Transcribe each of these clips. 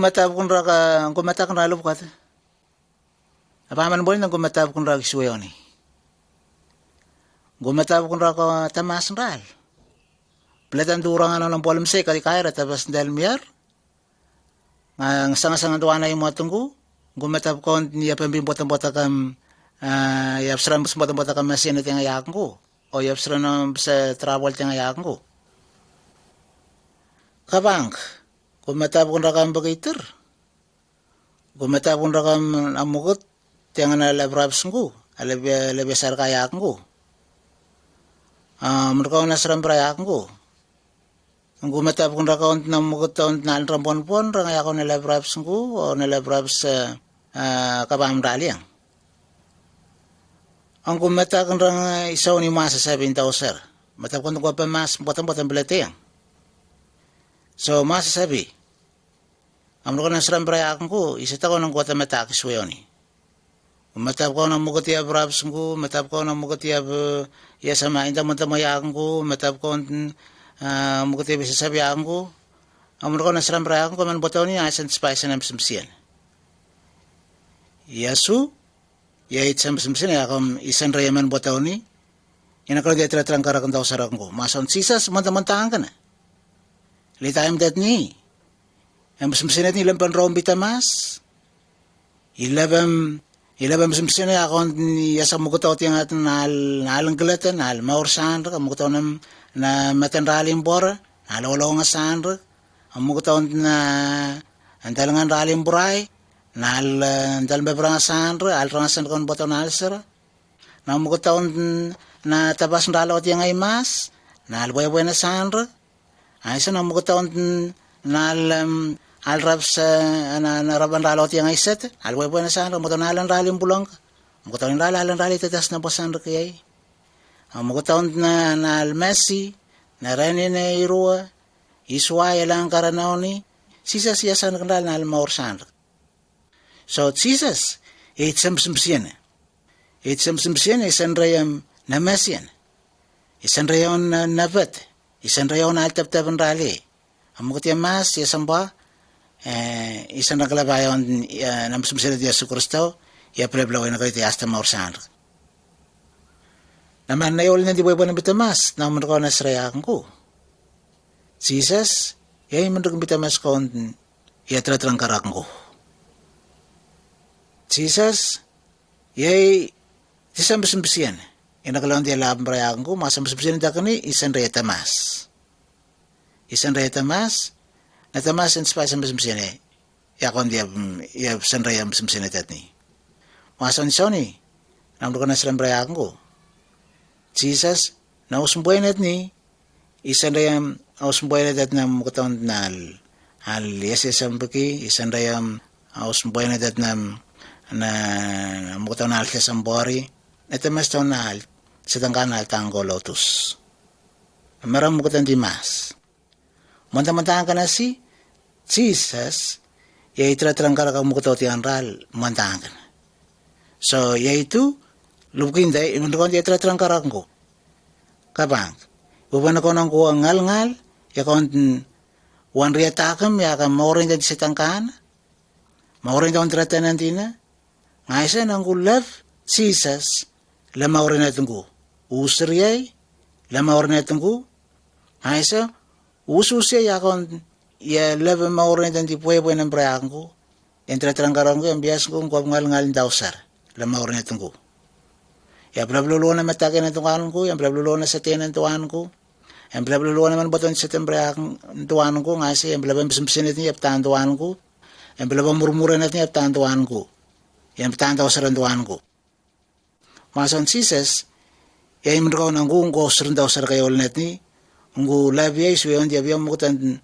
gumatab kun raka gumatak kun ralo bukat. Apa man boleh nang gumatab kun raka suwayoni. Gumatab kun raka tamas ral. Pelatan durang ano ng polim se kali kaira tapos dal miar. Ang sanga-sanga tuwana yung mga tunggu. Gumatab ko niya pambimbota-bota kam yapsram bota-bota kam masin iti nga yakang ko. O yapsram sa travel ti nga yakang ko. Kabang, gumatab kun rakam bagiter. Gumatab kun rakam amugot ti nga nalabrabs ko. Alabi sar ka yakang ko. Mereka nasram pra yakang ko. Ang gumatab kun rakam namugot taon na rampon-pon rang yakang nalabrabs ko o nalabrabs kabang daliang. Ang gumatab kun rang isaw ni masasabi tao sir. Matab kun ko pa mas botang-botang belateng. So, masasabi, amro ko ng sarambray akong ko, isita ko ng kuwata matakis wayoni. Matap ko ng mugot iya brabs ko, matap ko ng mugot iya samain tamon-tamoy akong ko, matap ko ng mugot iya bisasabi akong ko, amro ko ng sarambray akong ko, man botaw niya, asan spice na masamsiyan. Yasu, yait sa masamsiyan, akong isan rayaman botaw ni, inakalo di atratrang karakang tao sarakong ko, mason sisas, manta-mantahan ka na. Litayam dat ni. Ang masamsinat ni ilang panrawang bitamas. Ilabam masamsinat ako ni yasa mugutaw tiyang atin nalang galatan, nal maursan ra, mugutaw na matanraling bora, nalawalaw nga sanra, ang mugutaw na antalangan raling buray, antalang beberang sanra, alrang sanra kon botaw na alsara, na mugutaw na tabas nalaw tiyang ay mas, nalbuay-buay na sanra, aysa na mga taon na alrab sa naraban ralo ti ang iset alway na sa mo taon nalan ralim bulang mo taon nalan rali tatas na basan kay mo taon na almesi na rene na irua isway lang karanaw ni sisa siya sa nakal na almaursan. So Jesus it samsumsian isan rayam na mesian isan rayon na nabat isan rayaw na altap-tapan rali. Ang mga mas, isan ba, isan naglabayon na masumsila di Yesu Kristo, iaplablaw na kayo ti hasta maursan. Naman na iwala na di buhay ng bitamas, naman ko nasrayakan ko. Jesus, yay man rin bitamas ko, iatratrang karakan ko. Jesus, yay, isang masumsiyan. Inakalawan di alabang parayakan ko, masamsumsiyan da kani, isan reta mas. Isan reta mas, natamas ang spasa masumsiyan eh. Yakon di san raya masumsiyan etat ni. Masan siya ni, namdo ka na silang parayakan ko. Jesus, nausumbuhay net ni, isan raya ausumbuhay netat na mukataon na al yasasam baki, isan raya ausumbuhay netat na mukataon na al kasambori, natamas taon na al, sedangkan al tanggo lotus. Meram mukatan di mas. Mantang-mantangan ka na si Jesus, ya itra-trang karakang mukataw ti anral, mantangan ka na. So, ya itu, lubukin day, imundukan di itra-trang karakang ko. Kabang, buwan ako nang kuha ngal-ngal, ya kung wan riyatakam, ya ka maurin da di setangkaan, maurin da kong tratanan tina, ngayon nang ko love Jesus, lamaurin na itong usir yay, lamaurin na itong aysa, usus yay akong, ya love maurin na itong tipuwe-puwe ng prayakan ko, yung tratarang karang ko, yung biyas ko, kung ngal-ngal daw sar, lamaurin na itong ya blablulo na matakin na tuwanan ko, yung blablulo na sa tiyan ng tuwanan ko, yung blablulo naman baton sa temprayakan tuwanan ko, ngaysa, yung blabang bisimpisinit niya, aptahan tuwanan ko, yung blabang murmuran natin, aptahan tuwanan ko, yung aptahan daw saran tuwanan ko. Mason Jesus, yay man ko nang kung kosrin daw sa kayo ulit ni, kung labi ay suyon, di abiyang mukutan,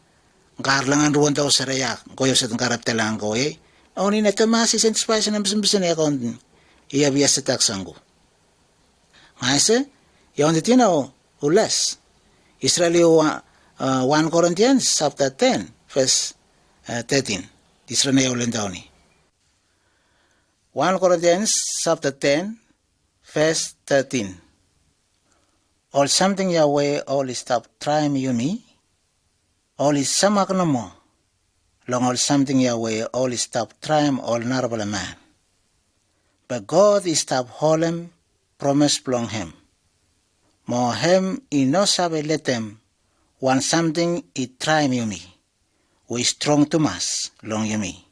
karlangan ruwan daw sa rayak, koyo sa itong karaptalang ko eh. O ni natamasi sa inspirasyon ng bisan-bisan na akong iabiyas sa taksang ko. Ngaysa, yawan dito na ulas. Israeli 1 Corinthians chapter 10, verse 13. Israeli na ulan daw ni. 1 Corinthians chapter 10, verse 13. All something Yahweh, all is stop trying you ni, all is sama ka na mo, long all something Yahweh all stop trying all narable man. But God is stop holem promise long him. More him no sabe let them want something it try me. We strong to mass long you me.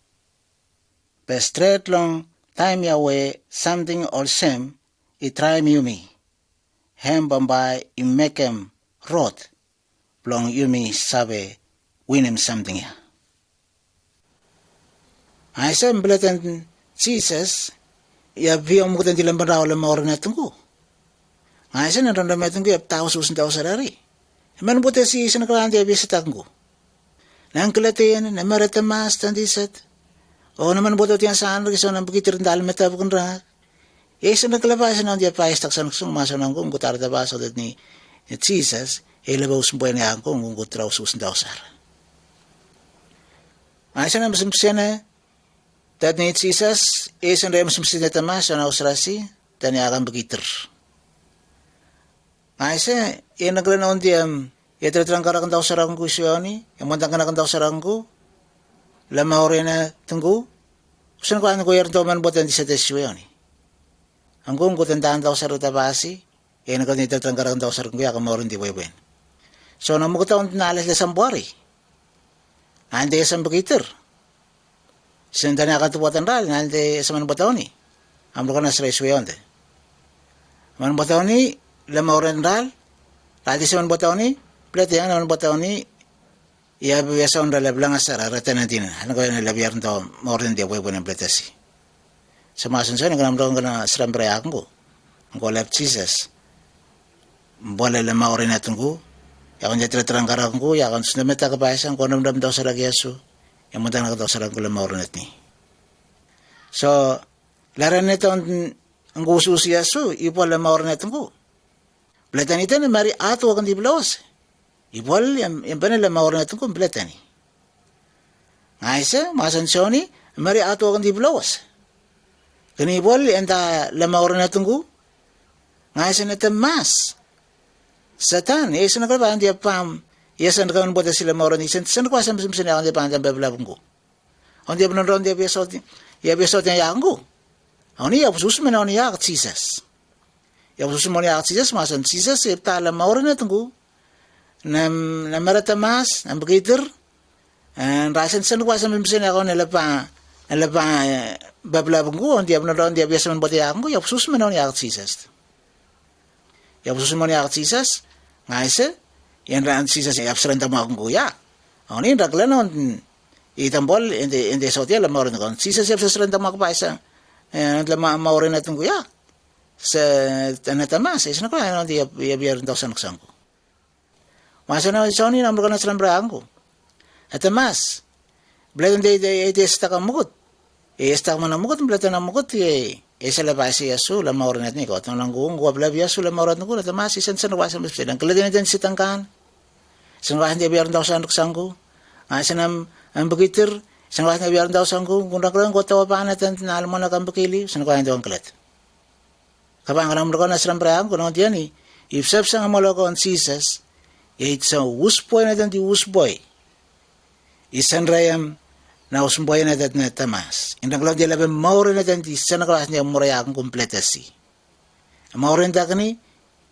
But straight long time Yahweh something all same it try me. Hem bombay in make him rot long you me sabe win him something ya. I said blatant Jesus ya via mukutan dilang baraw le maor na tunggu. I said na randa metunggu ya tao susun tao sarari. Man buta si isa na kalaan dia bisa tanggu. Nang kalatin na marata mas tandisat. O naman buta tiyan saan kasi nang begitu rendal meta bukan ra. Isa na kalabasan na dia pais taksan kusung masa nang kung kutar tabaso dat ni Jesus ilabaw sumboy na kung kutraw susun tao sar. I said na masimsiya na dat ni Jesus is ang reyang masimsiya na tamas na usrasi tani akan begitu. I said yan naglanaon dia itra karakan tao sarang ko siya ni yung mantang kanakan tao sarang ko lamahore na tunggu usan ko ano ko yan tao man buatan di sa desyo yun ni ang kung kutandahan tao sarang tabasi yan naglanaon itra karakan tao sarang ko yakan mahorin di buwan. So namukutaon tinalas na sambuari ande isang begitu sinda na katubuatan ral ande sa manubataon ni amro ka na sa resyo yun de manubataon ni lamahorin ral Rati sa manubataon ni plate yang naman bataw ni iya biasa onda lablang asara rata natin ano ko na labiar nto morin dia buwan ng plate si sa masun sa nganam daw ngana srambre ako ko lab Jesus bola la morin natun ko ya kon jetra trangkarang ko ya kon sunameta ka paisang ko namdam daw sa Yesu yang mutang na daw sa ko la morin natni so laran nito ang gusto si Yesu ipo la morin natun ko plate nito ni mari ato kan di blows Igual yang benar la maor na tungkol completa ni. Ngaisa masansoni mari ato akan diblawas. Kani igual enta la maor na tungkol. Ngaisa na temas. Satan isa na kalba dia pam. Isa na kan buat sila maor ni sen ko asam sum sina dia pam tambe blabung ko. On dia benar dia biasa ya biasa dia yang ko. Oni ya busus mena oni ya Jesus. Ya busus mena ya Jesus masan Jesus ipta la maor na tungkol. Na marata mas na begitu and rasen sen kuasa mimsen ako nalapa babla bungu on dia benar dia biasa membuat aku ya khusus menon ya Jesus ngaise yang ran Jesus ya absren tamo aku ya oni raglan on itambol inde social maorin kon Jesus ya absren tamo ako paisa lama maorin natun ko ya sa tanatamas isna ko ano dia biar ndaw sa naksangko Masa na soni namro kana sram branco. At mas bledan de esta kamukot. Esta man namukot bledan namukot esa la base Yesu la maorin ni ko tong langgung ko bla Yesu la maorin ko at mas isan sa nawasa mespedan. Kala din si tangkan. Sangahan dia biar daw sa sangko. Asa nam ang begitir sangahan dia biar daw sangko kung rakran ko tawa pa natin na almo na kambakili sangahan daw ang kalat. Kapag namro kana sram branco no dia ni ifsep sang amolo ko on Jesus It's a usboy na di usboy. Isan rayam na usboy na na tamas. Indang dia labi maurin na di sana kelas niya muraya akong kompletasi. Maurin da kani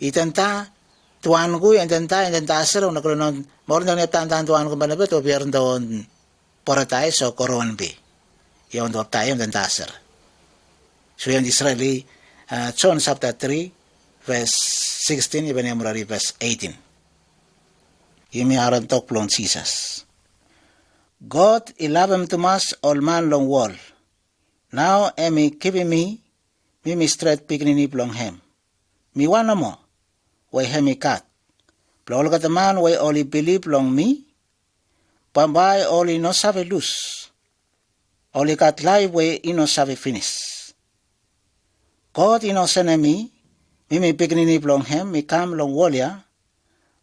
itanta tuan ko itanta asar na kuno maurin da tanta tuan ko banabe to biar doon para tayo so koron bi. Yon do tayo itanta asar. So yan Israeli John chapter 3 verse 16 even Emorari verse 18. Imi aran tok plong Jesus. God ilabem tumas all man long wall. Now emi kibi mi straight piknini plong hem. Mi wana mo, way hemi kat. Plol kataman way oli believe long mi. Pambay oli no sabe lose. Oli kat live way ino sabe finish. God ino senemi, mi piknini plong hem, mi kam long wall ya.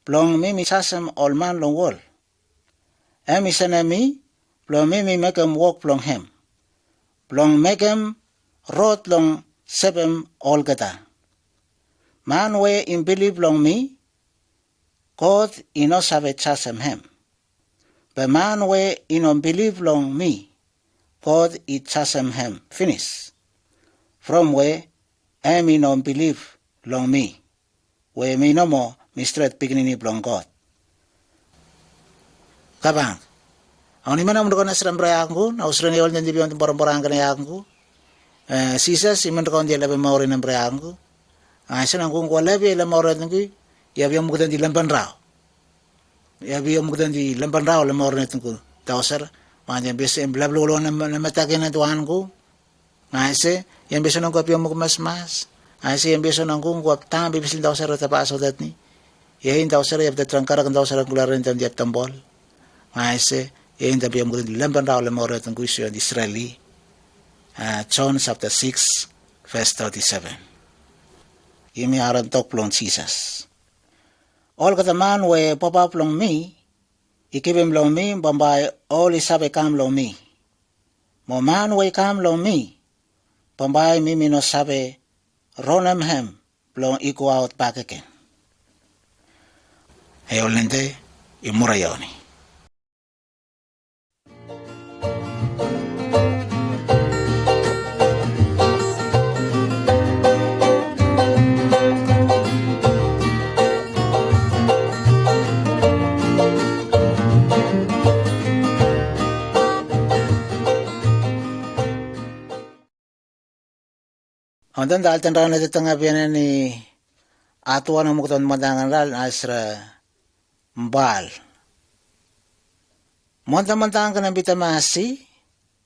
Plong mi sasam all man long wall. Emi senemi, plong mi make him walk plong hem. Plong make him road long sebem all gata. Man way in believe long me, God ino sabe sasam hem. the man where don't believe long me, God it chasm him, finish. From where don't believe long me, where me no more, me straight beginning long God. Kabang, ang ni manam ko na sa rambrayang na usran yol ng dibiyon ng barang-barang kanayang ko. Sisas, iman ko hindi labi maori ng brayang ko. Asan ang kung labi ilang maori ng ko, yabi ang mugdan di lampan raw. Yabi ang mugdan di lampan raw, ilang maori ng ko. Tausar, mga yung bisa, blablulo na matakin na tuwan ko. Ngase, yung bisa ng kapi ang mas-mas. Ngase, yung bisa ng kung kuwap tanga, bibisil daw sa ratapaso dat ni. Yahin daw sa rayap, datrangkarak daw sa ragularan ng diap tambol. Ngase, yahin daw ang mugdan di lampan raw, ilang maori ng ko isyo, Israeli. John chapter 6, verse 37. Imi aran tok plong Jesus. All kata man we papa plong mi, ikibim long mi, bambay all isabe kam long mi. Mo man we kam long mi, bambay mi mino sabe ronem hem plong iku out back again. Ayolente, imurayoni. Ondan dahil tanraw na dito nga biyanan ni atuan ng muktawan madangan ral asra mbal. Monta-montahan ka ng bitamasi,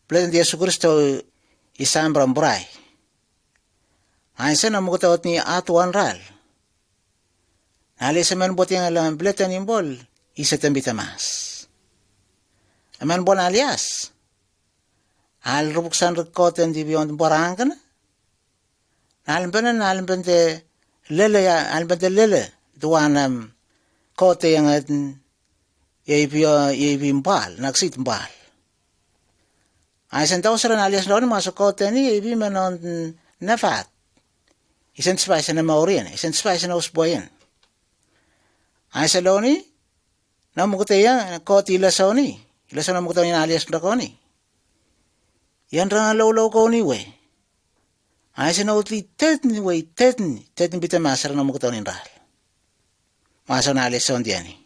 pwede di Yesu Kristo isang brambray. Aysa na muktawan ni atuan ral. Nalis man buti ang alam, bletan yung bol, isa tang bitamas. Aman bol alias. Al rubuksan rikotan di biyong barang ka na. Nalbente lele duanam kote yang yebi mbal naksit mbal. Ay sentaw sara alias doon masuk kote ni yebi manon nafat. Isen spice na maurian, isen spice na usboyan. Ay sa loni namukote yang kote ilasoni, ilason namukote yang alias drakoni. Yan rang law ko ni we. Ay sinawtli tetni bita masar na mukutaw ni Rahal. Masa na alison diyan eh.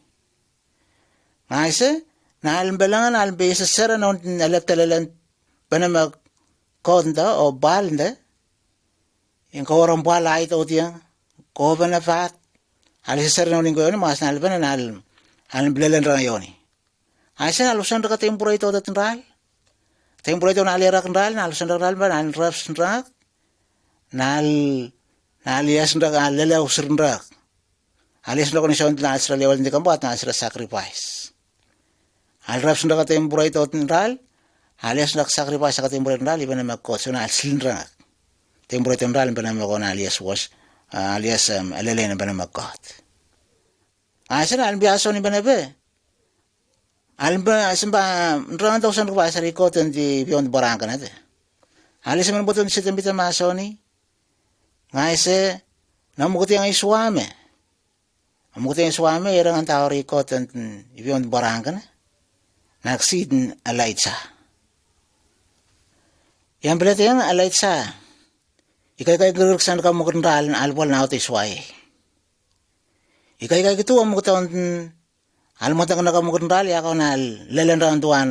Ay sa, naalimbalangan alimbesa sara na alap-talalan panamag konda o balda. Yung kawarang bala ito diyang, koba na fat. Alis sara na uling ko yun, mas naliban na alimbalalan ra yun eh. Ay sa, nalusan ra ka tempura ito datin Rahal. Tempura ito naalirak ng Rahal, nalusan ra Rahal ba, naliraps ng Rahal. Alias ndak alala usir ndak alias ndak ni sound na asra lewal ni kambat na asra sacrifice al raps ndak atem buray tot nral alias ndak sacrifice ka tem buray nral ibana makko so na silindra tem buray tem nral ibana makko na alias was alias alala na ibana makkot asra al biaso ni ibana be alba asamba nran daw san rupa sa rikot di beyond barangka na de alias man boton si tembita masoni ngaise namukuti ang iswame. Namukuti ang iswame irang ang tao rikot at ibiyong barangka na. Naksidin alaitsa. Yang berarti yang alaitsa. Ikay geruksan ka mukun ralan alwal na ito iswaye. Ikay gitu ang mukutawan almutan ka na mukun rali ako na lalan raang tuwan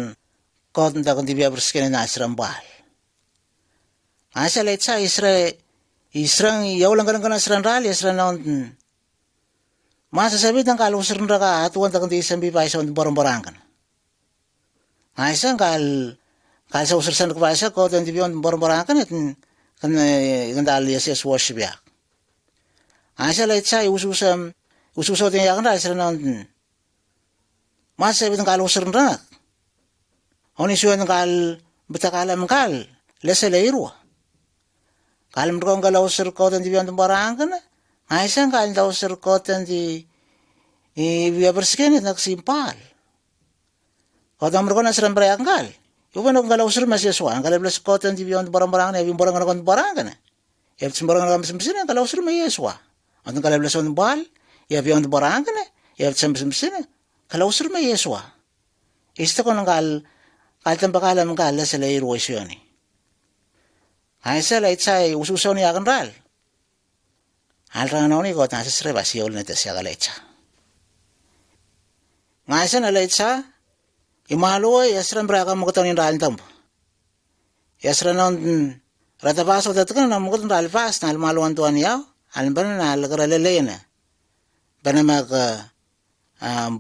kot na kundi biya berskin na asrambal. Asa alaitsa Israng yaw lang ka ng asran rali, asran na masasabi ng kalusran ra ka, atuan takang di isang bipay sa barang-barang ka na. Nga isang sa usarsan ka pa isa, ko di biyon barang-barang ka na, kan dali yas worship yak. Nga isa lait sa, ususaw din yakan ra, asran na masasabi ng kalusran ra. Onisuan ng bitakalam kal, lesa leiro. Kalam ko ang galaw sirkotan di biyang barang ka na. Ngayon kalam daw sirkotan di biya berskin at nagsimpal. Kota mo ko na sarang barang kal. Yung nung galaw sir masyaswa, ang kalam sirkotan di biyang barang na, yung barang ka na. Yung barang na kamasimpasin, ang galaw sir masyaswa. Ang kalam son bal, yung biyang barang ka na, yung kamasimpasin, galaw sir masyaswa. Isto ko nang kal tambakalam kal sila iruwasyoni. Ay sila itsay ususaw ni akan ral. Alrang na ni ko nasa sreba siya ulit na siya kalecha. Ngay sa nalecha, imalo yasran braka mo kataw ni ral tambo. Yasran na ratapaso tatkan na mo kataw ral fast na almaluan tuan yaw. Alban na alagaralele na. Banamag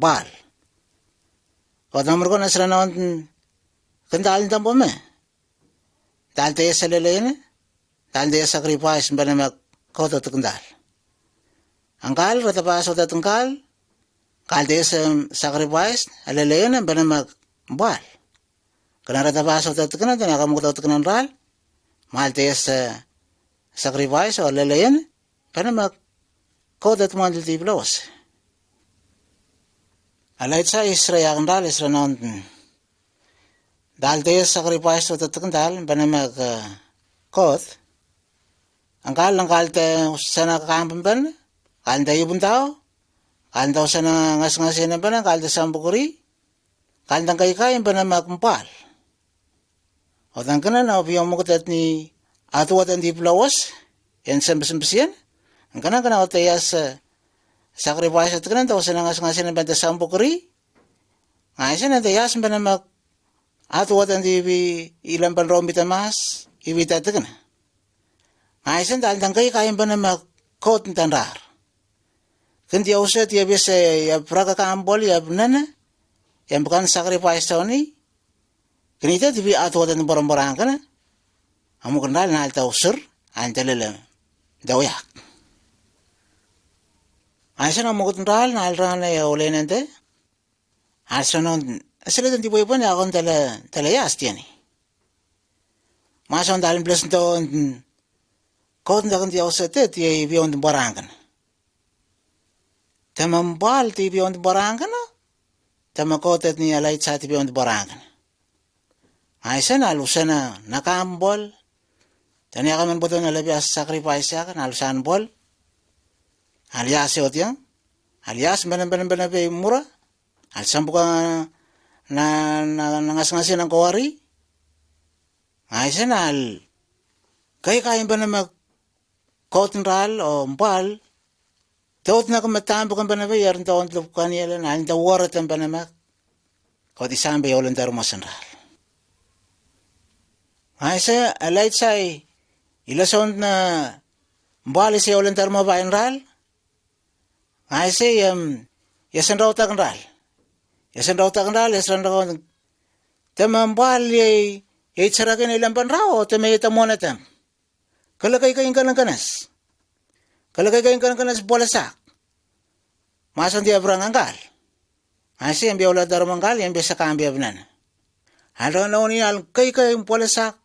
bal. O tamar ko nasran na kandalin tambo me. Dahil tayo sa lele na. Dahil tayo sacrifice banamag koto tukandal. Ang kal ratapaso tatang kal tayo sa sacrifice alele na banamag bal. Kana ratapaso tatang na nakamukutaw tukanan ral. Mahal tayo sa sacrifice o alele na. Banamag koto tumandil tiblos. Alay sa Israel kandal Israel na dahil tayo sacrifice o tatakandal banamag kot ang kal tayo sa nakakampan ban kal tayo buntaw kal tayo sa nangasngasin na ban kal tayo sa ambukuri kal tayo kaykayin banamag mpal o tangka na upiyong mukutat ni atuwat ang diplawas yan sambasambasyan ang kanang o tayo sa sacrifice at kanan tayo sa nangasngasin na ban tayo sa ambukuri ngayon na tayo sa banamag atuwat ang di ilang panromita mas ibita ito ka na. Ngayon dahil tangkay kain ba na makot ng tanrar. Kundi uset yabis yab prakakambol yab nana yang bukan sacrifice tao ni kanita di atuwat ang barang-barang ka na. Amo kanal na alta usur antalalam dawayak. Ngayon na mukot ng ral na alra na yaulay nante. Asa nun asal itu tiba ibu ni akon talayas tiyan eh. Masang dalam belas itu kau tidak dia usah tiya ibu untuk barangkan. Tamambal ti ibu untuk barangkan no. Tamakot ni alay sa ibu untuk barangkan. Aysan alusan na nakambol. Tanya kami buto na labi as sacrifice ya kan alusan bol. Alias yun tiyan. Alias benar murah. Alsan bukan na nangasngasin ng kawari. Aysan kaya ba na cotton ral o mpal, taot na kumatambo kan ba na ba, yaran taon tlupukan nila na alin tawarat ang ba na mag, koti sambe yawlan tarumasan ral. Aysa, alay say, ilason na mbali sa yawlan tarumabayan ral, aysa, yasan raw takan ral. Yasan raw takan ral, yasan raw tamambali, itsarakin ilang panraw, tamayita mo na tam. Kalagay kayong kanang kanas. Kalagay kayong kanang kanas bolasak. Masan di abrang anggal. Asi ang biawala darumanggal, yung bisa kambi abnan. Halo na uni al kayong bolasak.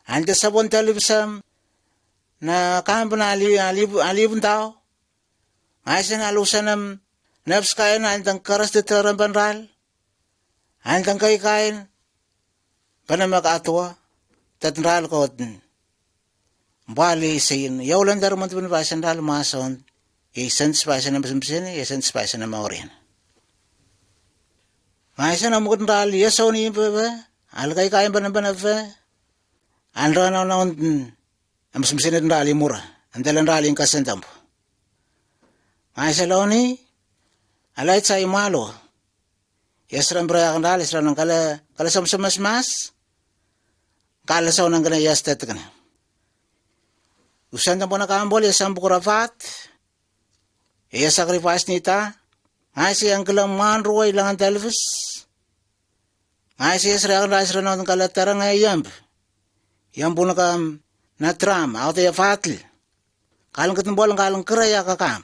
Anda sabon talibsam na kambi na alibun tao. Asi na alusan ng nabs kaya na andang karas de taramban ral. Andang kaykain. Panamag atwa. Tatnral ko bali sayin yawlan daruman tu basan dal mason isan spasan na basan isan spasan na maurin ngayon na mukun dal yaso ni ba algay kain ba na andra na am sumsin na dal mura andalan dal yung kasentampo ngayon sa loni alay sa imalo yasran bra kan dal yasran kala samsamas mas kala sa nang kana yastat kana usan na po nakambol, yasang bukurafat, iya sacrifice nita, ngay siyang kalaman ruwa ilangan talvus, ngay siya sarakan rasa ng kalatara ngay yamb, yang po nakam natram, ako tayo fatil, kalang katumbol ang kalang keraya kakam,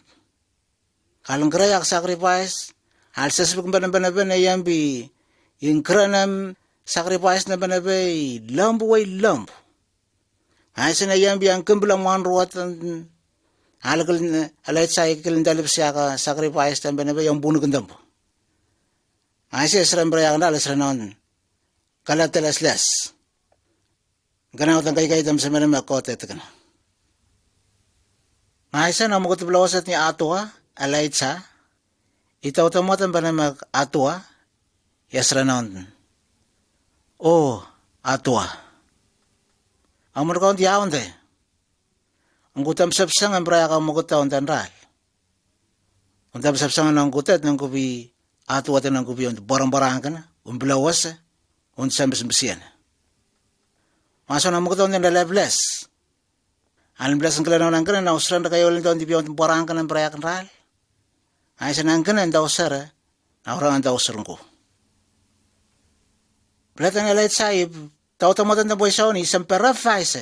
kalang keraya sacrifice, halsas po kung banabana yambi, yung keranam sacrifice na banabay, lambu way lambu, Aysan na yan biyang kumbulang mga ruwat alay say kilindalip siya ka sacrifice tambe na ba yung bunog ang dampo. Aysan esran braya ka na alas ranon kalatalaslas. Ganaw tang kay tam sa manang makote ito ka na. Aysan na mukot blawasat ni atwa alay sa itaw tamatan ba na mag atwa yasranon. Oh, atua. Amur kaun tiawan te. Ang kutam sapsang ang praya ka mukutaon tanral. Untam sapsang ang kutat ng kubi atua te ng kubi on barang-barang ka na. Umblawas on sambas-basian. Maso na mukutaon ng lalabless. Alam belas ang kalanaw ng kanan, nausran na kayo ulit taon di biyong barang ka ng praya kan ral. Ay sa nang kanan daw sara, naurang ang daw sarang ko. Pelatan nga lahit sahib, tau-tamatan na boy sa ni, isang perafais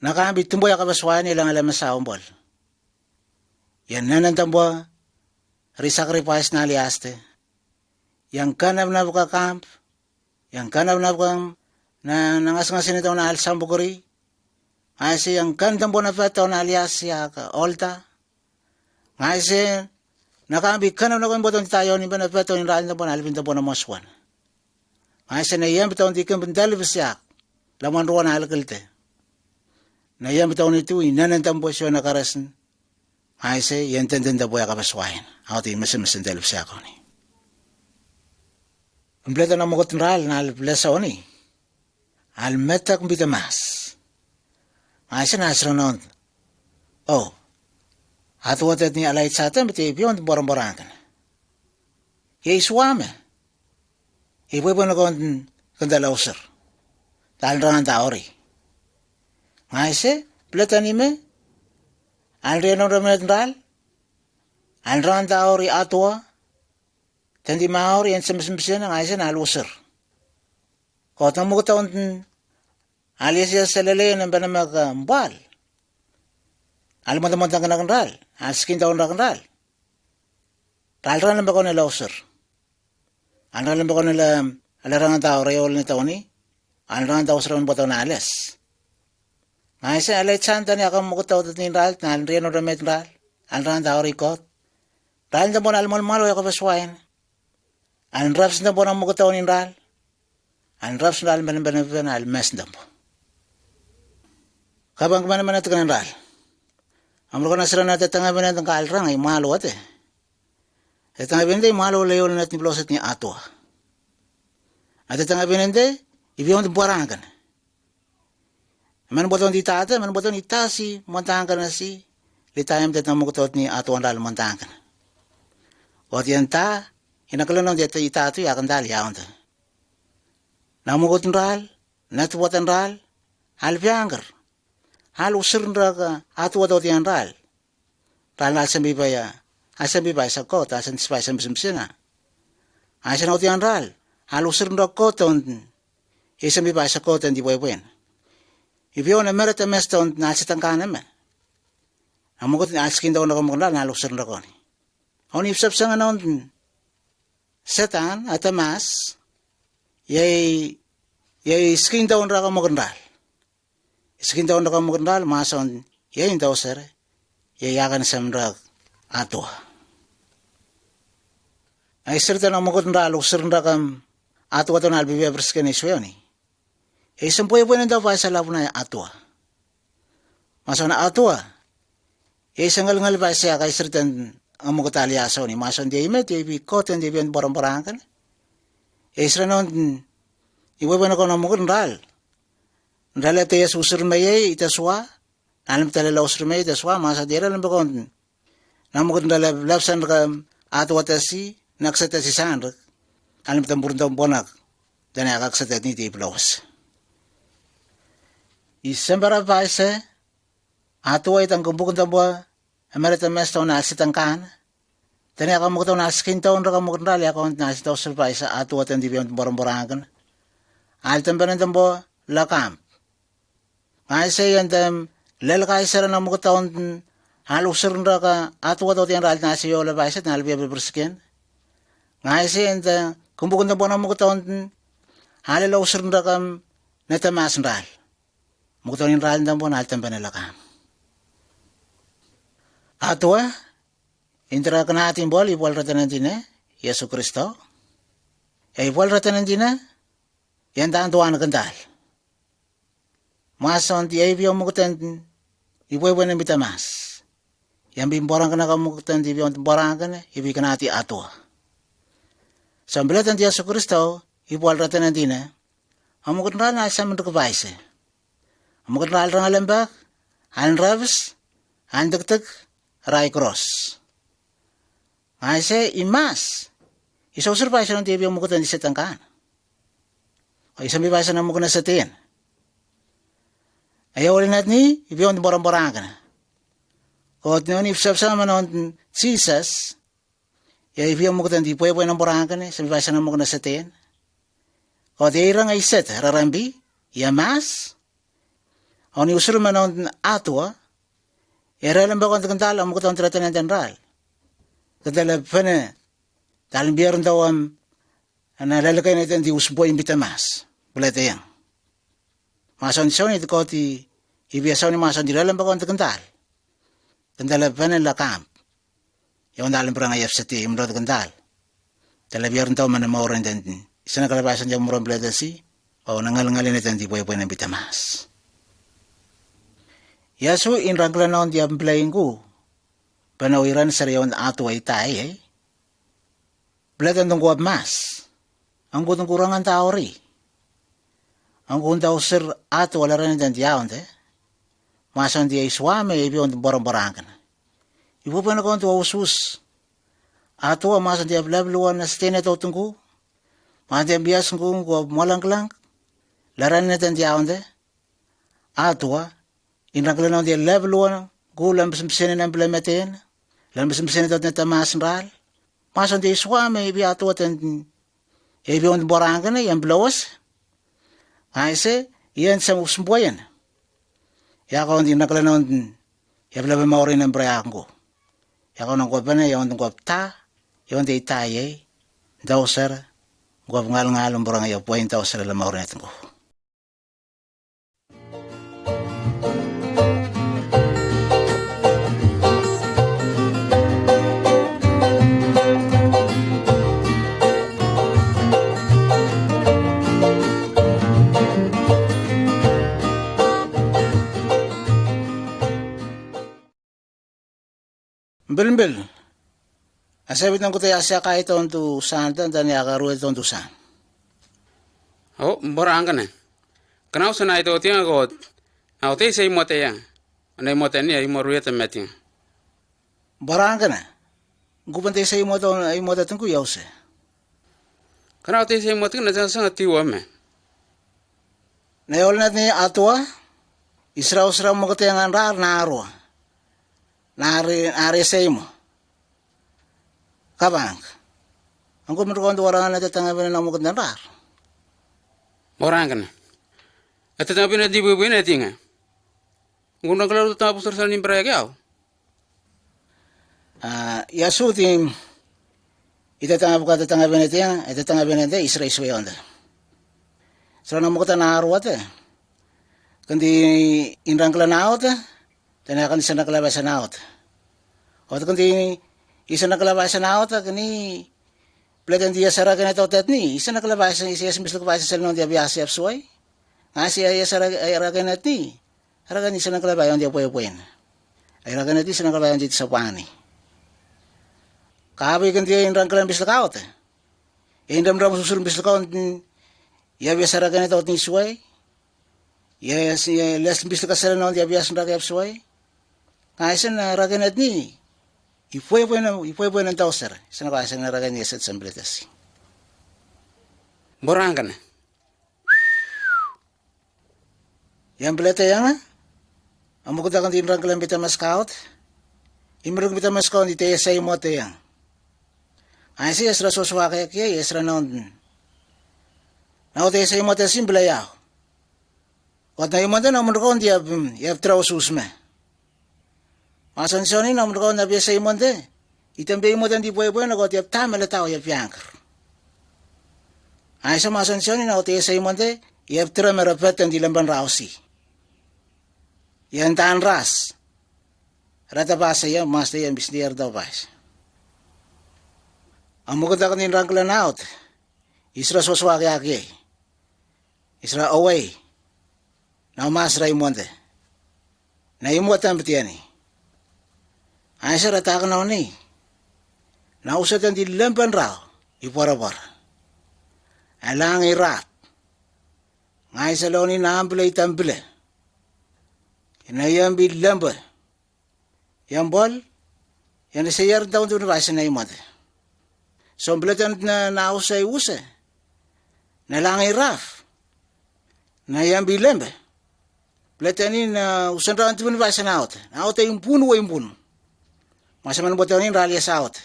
Nakambit tumboy akabaswayan ilang alam sa umbol. Yan na nang tambo, risacrifice na aliaste. Yang kanab na buka kamp, yang kanab na bukang na nangas-ngasin ito na alsang bukuri, ay si yang kanab na pataw na alias siya ka olta, ngay si nakambit kanab na kung botong tayo ni ba na pataw ni raan na po na alipin na po na maswan. Ngay si na iyan bitaw di kang bindalibas siya, laman ruwan na alakalte. Na iyan bitaw nito, inanantambo siya nakarasan, ay si yan tenden na po ya kabaswayan. Ako ti masin-masin dalib siya ako ni. Kompleto na mukot ral na alplesa o ni. Almeta kumbita mas. Ay siya nasira noon. Oh, hatuwatet ni alay sa atin, biti ibiyon borong-borang ka na. Iswame. Ipoy po na kandalaw sir. Dahil rangan tao rin. Ngay siya, plata ni me. Alriyan ang raminat ral. Alrangan tao rin atwa. Tandi mahor yan sa masimpisyan ng aysa na alusir. Kotang mo taon alias siya sa lalayan ng banamagambal. Alamadamantan ka na kanral. Alskin taon na kanral. Talran lang ba ko nila usir? Alran lang ba ko nila alarangan tao rayol ni taon ni? Alarangan tao usir ang bataw na alas. Aysa alay tsanta niya akong mukutaw at ninral na alriyan ang ramet ral. Alarangan tao rikot. Ral na mo na almal-malo yung kapaswayan. Ang raps na po ng mukutaw ni ral. Ang raps na alman-alman na almes na po. Kabang kumain naman natin ka ng ral. Amro ko na sila natin tangabin natin kaalrang ay mahalo at eh. At tangabin natin mahalo layo na natin bloset ni atwa. At tangabin natin ibiyon natin buwarang ka na. Man botong di tata, man botong itasi, mantahan ka na si litayam natin mukutaw ni atwa ang ral mantahan ka na. O yan ta, inakalanong dito itato yakan dali yaon ta. Namukot ral, natuwatan ral, halpianggar. Hal usir nra atuwa daw tiyan ral. Ral na asan bibaya sa kota, asan spay sa misimsina. Asan na tiyan ral, hal usir nra kota, isang bibaya sa kota, hindi buwan. Ibiyo na meron ta mesto nasitang ka naman. Namukot ni askin daw na kamukan ral, hal usir nra ko ni. Ang ipsap sa nga noon, setan at amas, yay skin daw na kamukanral. Skin daw na kamukanral, mason, yay daw sir, yayakan sa mrag ato. Ay sir ta na kamukanral, usir na kam ato ato na albibiyabers ka na isyo yun eh. Isang puyo na daw pa sa labo na ato. Mason na ato isang ngal pa siya kay sir tan ang mga talyaso ni mason di imet, di koten, di biyan barang-barang kan. Isra noon, iwawa na ko na mga ral. Ral ito yung susur mayay, itaswa. Alam talala usur mayay, itaswa. Masa dira lang ba ko, na mga labsan ka ato atasi, naksata si saan. Alam tamburun taong bonak, dana akaksata ni tiplos. Isang para pa isa, ato ay itang kumbukong tambuha, Amerita mesto na asitang kan. Tani ako mo ito na askin taon ra mo rali ako na asitaw surprise sa ato at hindi biyon borong-borangan. Altan ba nang bo lakam. Ay sa yan lalakay sa na mo taon halusir ra ka ato at yan ral na siyo la baisat na albi berskin. Ngay sa yan kumbukon na bo na mo taon halalusir ra kam natamas ral. Mo taon ral na bo na altan ba na lakam. Atwa, intera ka natin bol, iwal ratan natin Yesu Kristo. Iwal ratan natin yan daan tuwa na kandal. Mason, di ay biyo mukutan, iwawan na bitamas. Yan bimborang ka na kamukutan, di biyo borang ka na, ibi ka natin atwa. Sambilatan di Yesus Kristo, ibual ratan nantina, amukun ral na sa mundo kabaise. Amukun ral rang alambak, an ravis, an dagdag, rai cross. Ngaise imas, isausur pa siya ng tibi amukutan di setangkan. O isang bibasa na mukuna sa tiyan. Ayaw ulit natin ni, ibiyon borang-borang ka na. Kung noon ipsap-sama noon Jesus, ibiyon mukutan di puwe-puwe ng borang ka na, sa bibasa na mukuna sa tiyan. Kung di irang ay set, rarambi, yamas, o ni usur man noon atwa, iralan ba kung tagantala, amukutan tratan ng tanral. Kadala pa na, talang biyaran daw nalalagay natin di usbo yung bitamas. Bulata yan. Mason siya nito ko ti ibiyasaw ni mason di lalang bakon tagantal. Kandala pa na lakam. Yung dalang parang ayap sa ti imro tagantal. Tala biyaran daw man na mauran din. Isa na kalabasan dyan murang bulata si o nangalangalin natin di buhay ng bitamas. Yaso inragla na di amplayin ko. Panawiran sa riyon ato ay tayo eh. Bulatan tong kuwab mas. Ang kutong kurangan tao rin. Ang kung daw sir ato wala rin ng diyawan te. Masan di ay swame ibiyon barang-barang ka na. Ibu pa na kong tuwa usus. Ato masan di ablabluan na stene to tungku. Masan di abiyasan kong kuwa malang-lang. Laran na ng diyawan te. Ato inranglan di ablabluan gulang basimsinin ng blamatin. Lang basimsinin to na tamasan ral. Masan di swame ibiyato at ibiyon barang ka na yung blawas. Ngaise, iyan sa usumbuayan. Iya ko hindi nakalanon, iya pala ba maurin ng brayakan ko. Iya ko nang kuwab na, iya ko nang kuwab ta, iya ko nang itayay, daw sir, kuwab ngal-ngalong barang iya, puwayin daw sir lang maurin natin ko. Bil-bil. Asabit ng kutay asya kahit on to saan dan ya karuet on to saan. Oh, borang ka na. Kanaw sa na ito tiyan ako. Now, tayo sa imote yan. Anay imote niya, imoruya ta meting. Barang ka na. Gupantay sa imo itong kuyaw se. Kanaw tayo sa imote ka na dyan sa nga tiwa me. Nayol natin ni atwa. Israw-israw mo kutay ang rar na arwa. Nari sa imo. Kabang. Ang kumirukon warangan na tatangabin na namukot na rar. Borang ka na. At tatangabin na di bubuin na tinga. Kung nagkalaro tapos sa saling prayagaw. Yasutim. Itatangab ka tatangabin na tinga. Itatangabin na tinga. Isra-iswa yun. So namukot na arwat eh. Kundi inrang kalanaot eh. Tanakan isa nakalabasan naot. O kundi isa nakalabasan naot, kani platan dia saragan ito tet ni, isa nakalabasan, isa mislo kabasan sa nung dia biyasi apsuay. Nga siya saragan at ni, haragan isa nakalabasan dia puyo-puyin. Ay haragan at isa nakalabasan dito sa pani. Kahaboy kundi inrang kalang bislo kaot. Indam-ram susulong bislo kaot, iya biya saragan ito ni suay. Iya les bislo kasala nung dia biyasi ragay apsuay. Kaya na ragan at ni, ipuwe ng tao sir. Isa na kaya na ragan niya sa samblitas. Borang ka na. Yang belata yang ha? Ang magkita kang tinrang kalang bitamas kaut. Imarang bitamas kaut, di tayo sa imo tayo yang. Ay siya, esra suswa kaya kaya, esra naon. Nao tayo sa imo tayo simbalayaw. Wat na imo tayo, naman ko, di yap traw susme. Masan siya ni naman ko na biya sa imon de. Itambi mo dan di buhay-buhay na ko tiyap tama la tao yap yankar. Ay sa masan siya ni na ko tiya sa imon de. Yap tira merapet ang dilamban rausi. Yan taan ras. Rata ba sa yan, mas na yan bisniyar daw ba. Ang mukod ako ninrang kalanaot. Isra soswaki aki. Isra away. Na umas ra imon de. Na imot ang bitiyan eh. Ay sa rata ka na ni. Nausat ang dilamban raw. Ipara-para. alang irap. Ngai saloni na ambile itambile. Inayam bilamba. Yang bol, yang sayar daun tu nasi na imate. So biletan na usay use. Na lang iraf. Na yang bilamba. Biletan na usan daun tu nasi na out. Na out yung puno wa yung puno. Masa man botan in rally sa out.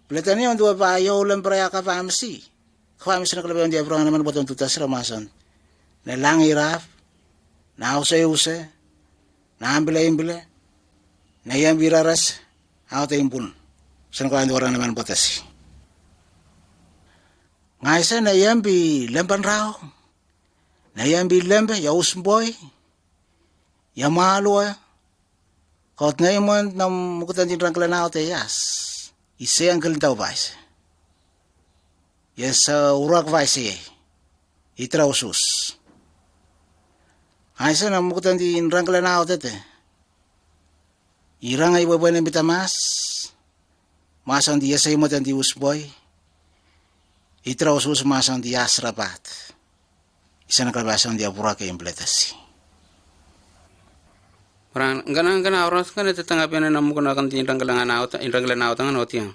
Biletan yung dua pa yo lembraya ka famsi. Famsi na kalabayan dia brang naman botan tutas ramasan. Na lang iraf. Na usay use. Na ambile na yang biraras out yung puno. San ko orang naman botas. Ngaisa na yang bi lemban rao. Na yang bi lembe ya usboy. Ya malo Kaut na yung nam mukutan din rangkala na ote yas. Ise ang kalintaw vais. Yes, urak vais ye. Itra usus. Ngaisa na mukutan din rangkala na ote te. Irang ay babae na bitamas. Masang di yasay mo tan di usboy. Itra usus masang di asrapat. Isa na kalbasang di apura kay impletasi. Orang gana orang sekarang itu tengah pena menggunakan tindakan gelangan auta, indra tangan otiang.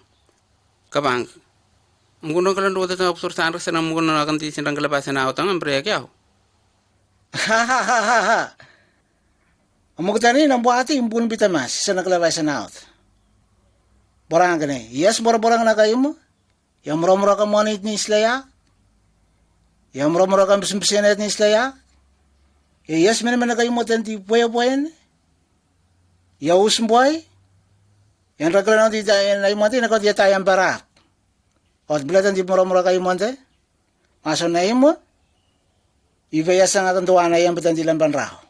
Kapang, menggunakan dua tetap absurd sangat senang menggunakan tindakan gelapasan auta ngan beri kau. Hahaha. Amok tani nambuati impun bitamas sana gelapasan auta. Borang kene, yes borang na kayo mo. Yang murah ka monit ni islaya. Yang murah ka besin-besinet ni islaya. Yes mana kayo mo tanti puya-puyan. Ya usboy, yang raglan di na imante na ko dia tayang barak. Ot bilatan di mura-mura kayo imante. Maso na imo. Ibaya sang akan tuwana yang betan di lamban raho.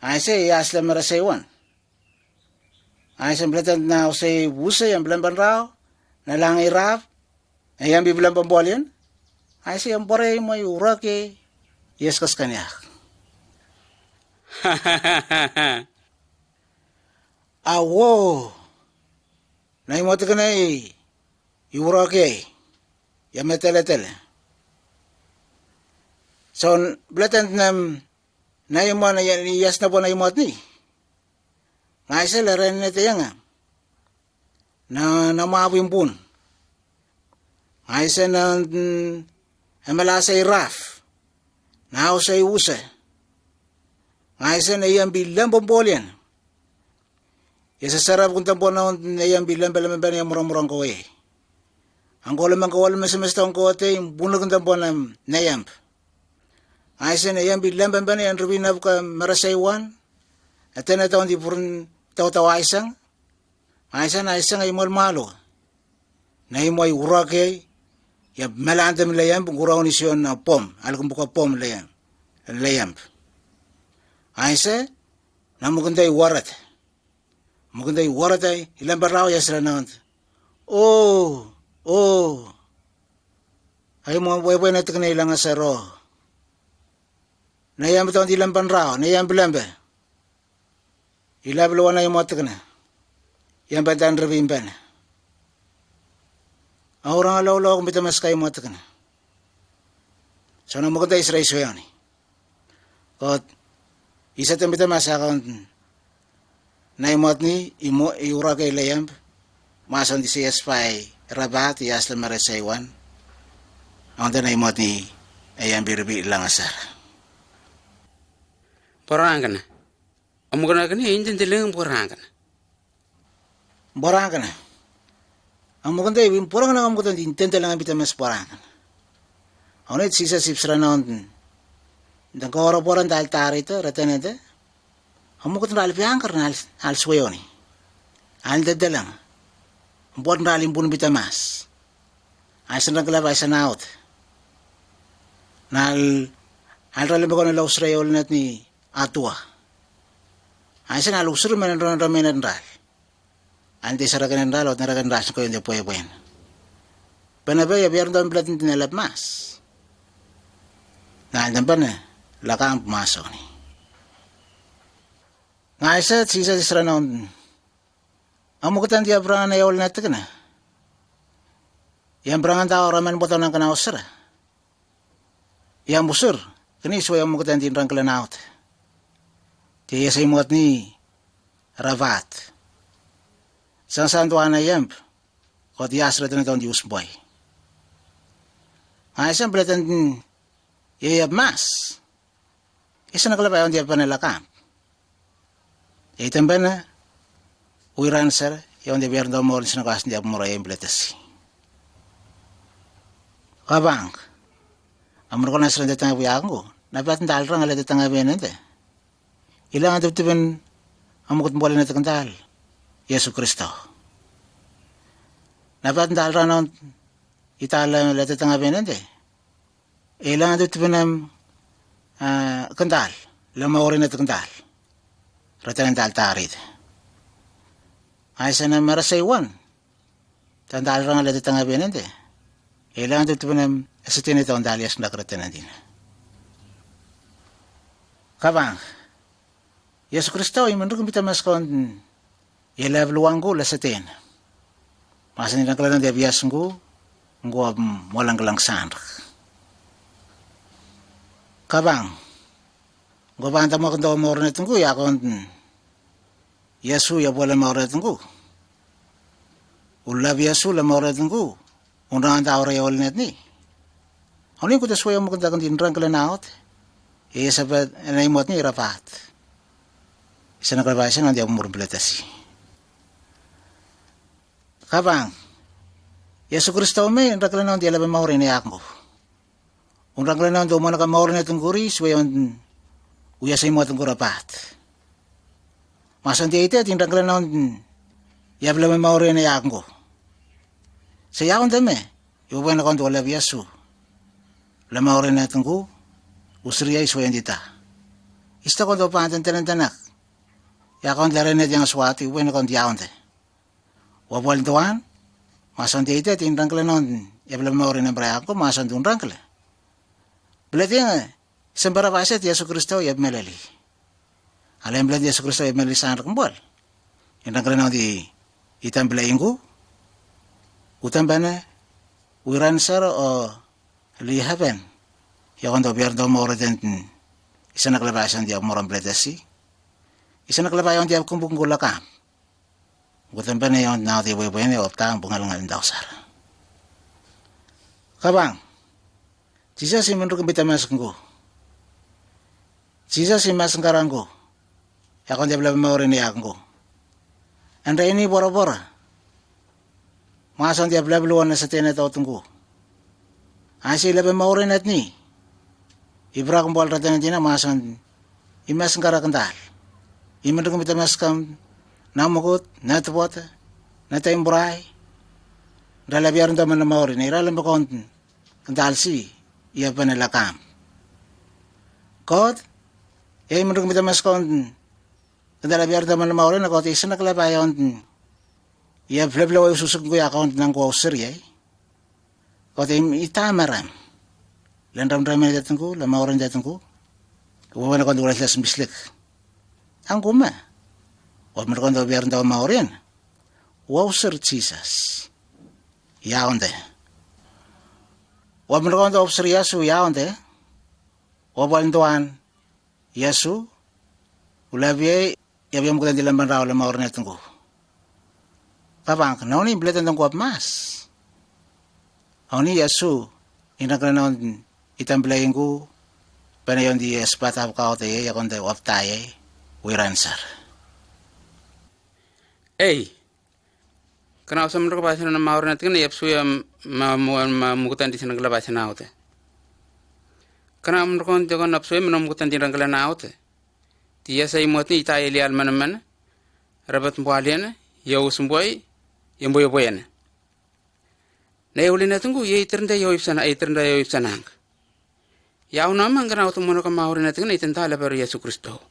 Aise ya asla marasewan. Aise bilatan na usay busa yang lamban raho. Na lang irap. Ayang bibilang pambolyan. Aise yang pore mo urake. Yes kas kanyak. Awo, na imote ka na iurake, ya metele-tele. So, belatan na imo na yas na po na imot ni. Nga isa, laren na tayo nga. Na mawimpun. Nga isa na malasa iraf. Na ako sa iusa. Nga isa na iyang bilang pambolyan. Yasa sarap kung tampo na yung bilang balaman ba niya murang-murang ko eh. Ang ko lamang kawal masamasta ang kote, yung bunag kung tampo na nayamp. Aysa na yung bilang ba niya, ang rubinab ka marasaywan. At na taon di purun taw-tawa isang. Aysa na isang ay malo. Na yung ay urake, yung malantam layamp, kung uraw ni siyon na pom. Alam kong buka pom layamp. Aysa, namukanda yung warat. Maganda yung waratay, ilang baraw ya sila na. Oh. Ay mga buhay na ito na ilang asaro. Nayang ito ang ilang panraw, nayang bilambe. Ilabalawa na yung mga ito na. Yang badan rabimban. Orang alaw-alaw kung bitamas kayo mga ito na. So na maganda Israel so yan. Kot, isa itong bitamas akong na imot ni iura kay layam mason di siyas pay rabat yas la maresaywan ang na imot ni ayam birbi lang asar Porang kana. Amugana kana injin tilang porang kana. borang kana ang maganda yung porang na amugutan intenta lang bitamas porang kana ano sisa sipsra na dan ko porang dal tarito retenete Amukot na alpiangkar na alswayo ni. Al dadalang. Buat na alimpun bitamas. Ay sa naglabay sa naot. Na alralim ko na lausrayo ulit ni Atua. Ay sa nalusur man ang ramenan ral. Ante sa ragan ral at naragan ras ko yung di puya-puyan. Panabay, biar doon platin tinalap mas. Naaldan pa na, lakang pumasok ni. Nga isa, sisa sisra na ang mukutan di abrangan na yawal natin ka na. Yang berangan tao ramen boto ng kanausara. yang busur kini suaya mo kutan tin rang kelanaut ti yesay muat ni ravat sang santuana yemp ko ti asra tan ton dius boy ay sam bletan yeyab mas isa nakalabayon di panela camp itembana uiran ser yon de berdo mor sina kas dia mora embletasi kabang amur ko nasran datang biango nabat ndal rang ala datang benente ilang atep tiben amukut bolen na takandal Yesu Kristo nabat ndal rang itala ala datang benente ilang atep tiben kendal lama orin na takandal ratan dal tarid ay sana marasaywan tandal rang ala datang benente ilang atep tiben Asitin ito ang dalias na kratan din. Kabang, Yesu Kristo ay manrugong bitamas kon ilav luwanggo lasatin. Masan nilang kalalang diabiyas ngo walang galang sanrak. Kabang, banta mo kung daw moro na itong ya kon Yesu ya wala moro na itong Ulav Yesu la moro na itong unang tao rayol na ni. Ano yung kutaswaya mo kung dinrang kalanaot? Sabat na imot ni rapat. Isa na kalabasan hindi ako murumbelatasi. Kabang, Yesu Kristo may unrang kalanaot di alaban maurin na ako. Unrang kalanaot do mo nakamaurin na itong guri, suwayon uyas ay mo itong rapat. Masan di ito, unrang kalanaot yablaban maurin na ako. Sa yakon dami, iwaban na kong wala Yesu. Lama orin natin ko, usriya iswayan dita. Ista ko daw pantan tanak. Yakon larin natin ang swati, uwi na kong diyaon te. Wabal tuwan, masan di ito, tinrang kala noon, lama orin na braya ko, masan doon rang kala. Belat yung, isang barabasit, Yesu Kristo, yab melali. Alam belat Yesu Kristo, yab melali sa anak mbol. Tinrang kala noon di, itang belayin ko, utang ba na, uiran sar o, lihaben yakon do biar do moro den isa naklabasan dia moram bledasi isa naklabayon dia kumbung gulaka gutan bane yon na di boy ne opta bungalangan daw sar kabang jisa si menurut kita masenggo jisa si masengkaranggo yakon dia bela moro ne yakgo anda ini bora-bora masan dia bela beluan sa tena tao tunggu Asi laban maurin at ni. Ibra kong buwal ratan na masan imas ang karakandal. Iman rin kumita mas kam namugot, natapot, natayong buray. Dalabiyaran daman na maurin. Iralan ba kong kandal si iya pa nalakam. Kot, iman rin kumita mas kong dalabiyaran daman na maurin. Kot, isa nakalabayon iya flablaw ay susug ko yakon ng kuwausir yay. Kau itamaram, landram ramai datang ku, lama orang datang ku, kemudian kau dua belas bislik, angku mah, orang mereka tu biar tahu maurin, wow Jesus, ya onde, orang mereka tu obser Yesu ya onde, orang tuan Yesu, ulabi ya biar mungkin di lamban rawa lama orang datang ku, kapang, kenapa ni beli tentang kuat mas? Oni Yesu inakalanon itamblayin ko panayon di espata kao tayo yakon tayo waptaye wiransar. Kenapa sa menurut bahasa na maurin natin na yapsu yung mamukutan di sa naglabasa na ako te. Kenapa menurut kong tiyo kong napsu yung mamukutan di ranggalan na ako te. Tiya sa imot ni itaye lial manaman rabat mbualian yaw sumboy yung boyo-boyan. Na uli natin ko, iternda yaw ipsana, iternda yaw ipsanang. Yaw naman, ganaw tumuno ka maurin natin na itentala pero Yesu Kristo.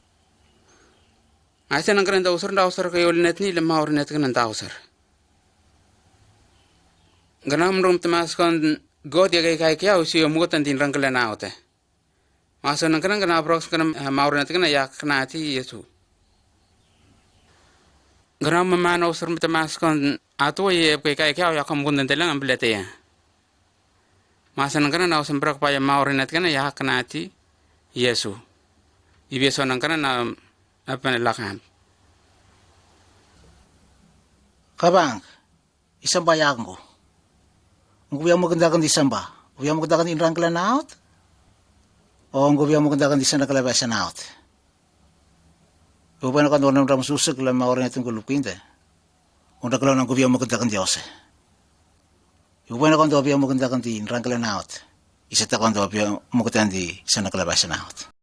Asa nang kanang dausar kayo uli natin nila maurin natin ng dausar. Ganaw mong tamas kon God ya kay kaya usiyo mugutan din rangkala na ote. Masa nang kanang ganaw prox kanang maurin natin na yak kanati Yesu. Ganaw mamano usar tamas kon ato ay kay kaya yak kamugundan talang ang bilete ya. Masan kana na sembrak pa ya maurinat kana ya kanati Yesu. Ibeso nang kana na apa na lakam. Kabang, isamba yang ko. Ang gubiya mo gandakan di samba. Gubiya mo gandakan inrang kalanaut? O ang gubiya mo gandakan di sana kalabasan out? Gubiya na kanto ng ramsusag lang maurinat yung kulupinda. Kung nakalaw ng gubiya mo gandakan di ose. Gubiya na kanto gubiya mo gandakan di inrang kalanaut. Isa ta kanto gubiya mo gandakan di sana kalabasan out.